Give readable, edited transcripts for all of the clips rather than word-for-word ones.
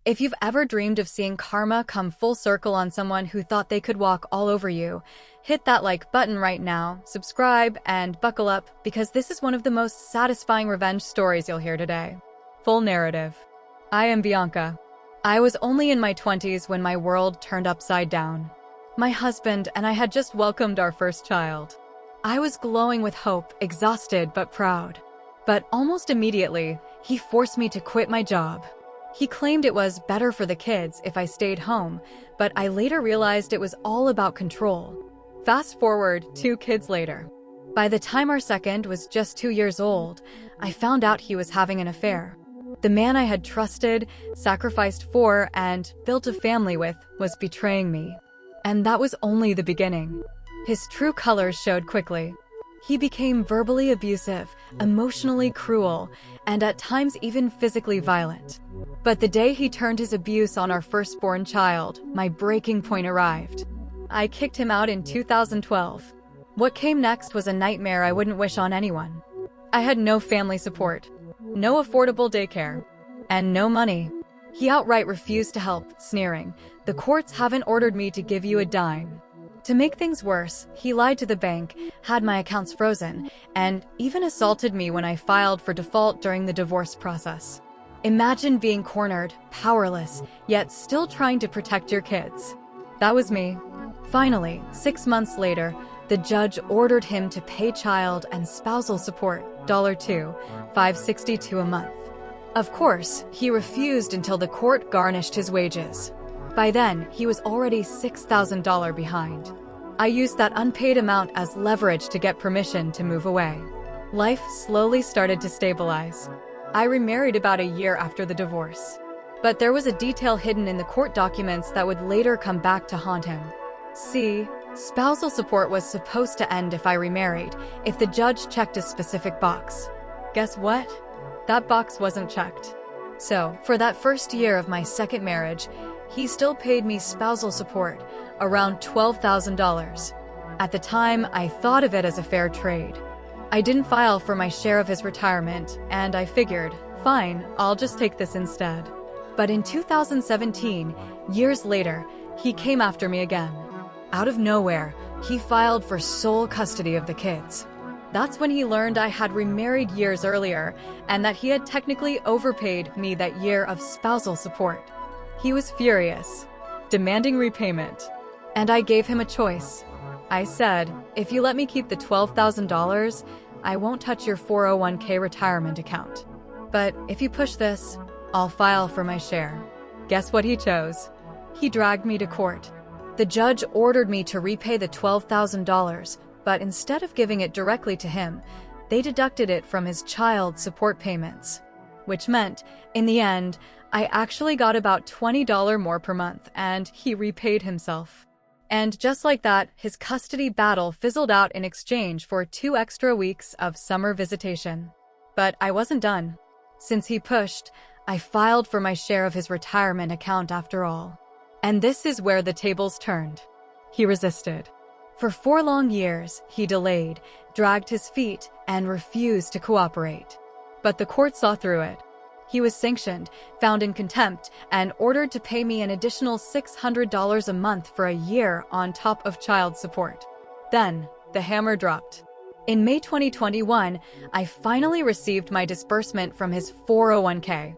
If you've ever dreamed of seeing karma come full circle on someone who thought they could walk all over you, hit that like button right now, subscribe, and buckle up because this is one of the most satisfying revenge stories you'll hear today. Full narrative. I am Bianca. I was only in my 20s when my world turned upside down. My husband and I had just welcomed our first child. I was glowing with hope, exhausted but proud. But almost immediately, he forced me to quit my job. He claimed it was better for the kids if I stayed home, but I later realized it was all about control. Fast forward 2 kids later. By the time our second was just 2 years old, I found out he was having an affair. The man I had trusted, sacrificed for, and built a family with was betraying me. And that was only the beginning. His true colors showed quickly. He became verbally abusive, emotionally cruel, and at times even physically violent. But the day he turned his abuse on our firstborn child, my breaking point arrived. I kicked him out in 2012. What came next was a nightmare I wouldn't wish on anyone. I had no family support, no affordable daycare, and no money. He outright refused to help, sneering, "The courts haven't ordered me to give you a dime." To make things worse, he lied to the bank, had my accounts frozen, and even assaulted me when I filed for default during the divorce process. Imagine being cornered, powerless, yet still trying to protect your kids. That was me. Finally, 6 months later, the judge ordered him to pay child and spousal support, $2, $5.62 a month. Of course, he refused until the court garnished his wages. By then, he was already $6,000 behind. I used that unpaid amount as leverage to get permission to move away. Life slowly started to stabilize. I remarried about a year after the divorce. But there was a detail hidden in the court documents that would later come back to haunt him. See, spousal support was supposed to end if I remarried, if the judge checked a specific box. Guess what? That box wasn't checked. So, for that first year of my second marriage, he still paid me spousal support, around $12,000. At the time, I thought of it as a fair trade. I didn't file for my share of his retirement, and I figured, fine, I'll just take this instead. But in 2017, years later, he came after me again. Out of nowhere, he filed for sole custody of the kids. That's when he learned I had remarried years earlier, and that he had technically overpaid me that year of spousal support. He was furious, demanding repayment, and I gave him a choice. I said, if you let me keep the $12,000, I won't touch your 401k retirement account. But if you push this, I'll file for my share. Guess what he chose? He dragged me to court. The judge ordered me to repay the $12,000, but instead of giving it directly to him, they deducted it from his child support payments. Which meant, in the end, I actually got about $20 more per month, and he repaid himself. And just like that, his custody battle fizzled out in exchange for 2 extra weeks of summer visitation. But I wasn't done. Since he pushed, I filed for my share of his retirement account after all. And this is where the tables turned. He resisted. For 4 long years, he delayed, dragged his feet, and refused to cooperate. But the court saw through it. He was sanctioned, found in contempt, and ordered to pay me an additional $600 a month for a year on top of child support. Then, the hammer dropped. In May 2021, I finally received my disbursement from his 401k.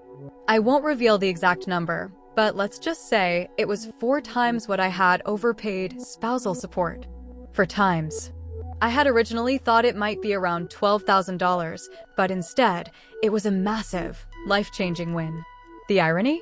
I won't reveal the exact number, but let's just say it was 4 times what I had overpaid spousal support. 4 times. I had originally thought it might be around $12,000, but instead, it was a massive, life-changing win. The irony?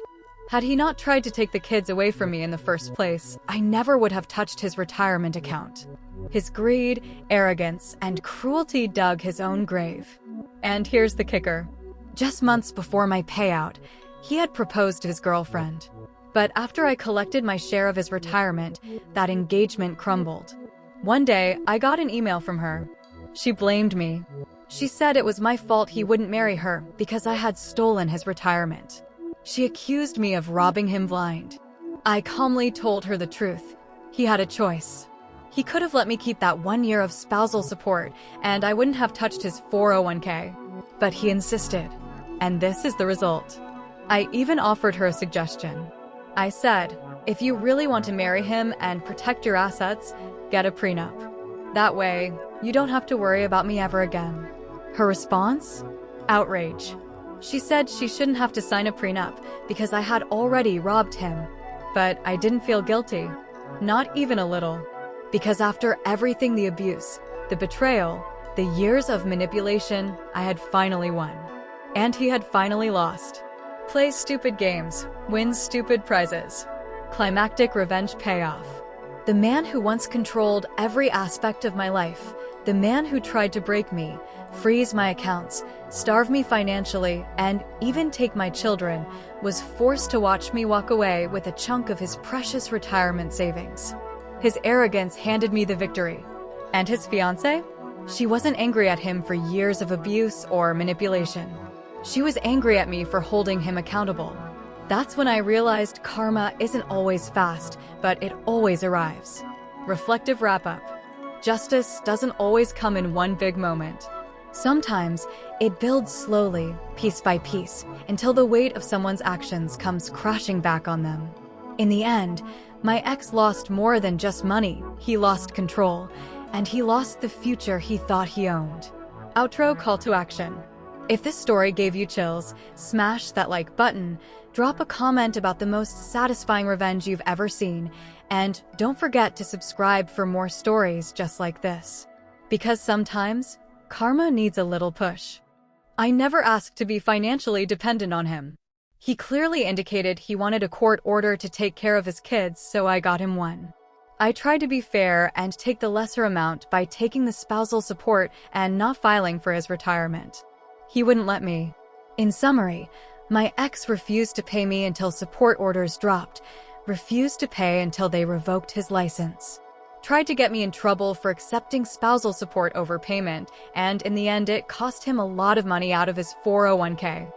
Had he not tried to take the kids away from me in the first place, I never would have touched his retirement account. His greed, arrogance, and cruelty dug his own grave. And here's the kicker. Just months before my payout, he had proposed to his girlfriend. But after I collected my share of his retirement, that engagement crumbled. One day, I got an email from her. She blamed me. She said it was my fault he wouldn't marry her because I had stolen his retirement. She accused me of robbing him blind. I calmly told her the truth. He had a choice. He could have let me keep that 1 year of spousal support, and I wouldn't have touched his 401k. But he insisted. And this is the result. I even offered her a suggestion. I said, if you really want to marry him and protect your assets, get a prenup. That way, you don't have to worry about me ever again. Her response? Outrage. She said she shouldn't have to sign a prenup because I had already robbed him. But I didn't feel guilty. Not even a little. Because after everything, the abuse, the betrayal, the years of manipulation, I had finally won. And he had finally lost. Plays stupid games, wins stupid prizes. Climactic revenge payoff. The man who once controlled every aspect of my life, the man who tried to break me, freeze my accounts, starve me financially, and even take my children, was forced to watch me walk away with a chunk of his precious retirement savings. His arrogance handed me the victory. And his fiancée? She wasn't angry at him for years of abuse or manipulation. She was angry at me for holding him accountable. That's when I realized karma isn't always fast, but it always arrives. Reflective wrap-up. Justice doesn't always come in one big moment. Sometimes it builds slowly, piece by piece, until the weight of someone's actions comes crashing back on them. In the end, my ex lost more than just money. He lost control, and he lost the future he thought he owned. Outro call to action. If this story gave you chills, smash that like button, drop a comment about the most satisfying revenge you've ever seen, and don't forget to subscribe for more stories just like this. Because sometimes, karma needs a little push. I never asked to be financially dependent on him. He clearly indicated he wanted a court order to take care of his kids, so I got him one. I tried to be fair and take the lesser amount by taking the spousal support and not filing for his retirement. He wouldn't let me. In summary, my ex refused to pay me until support orders dropped, refused to pay until they revoked his license, tried to get me in trouble for accepting spousal support over payment, and in the end it cost him a lot of money out of his 401k.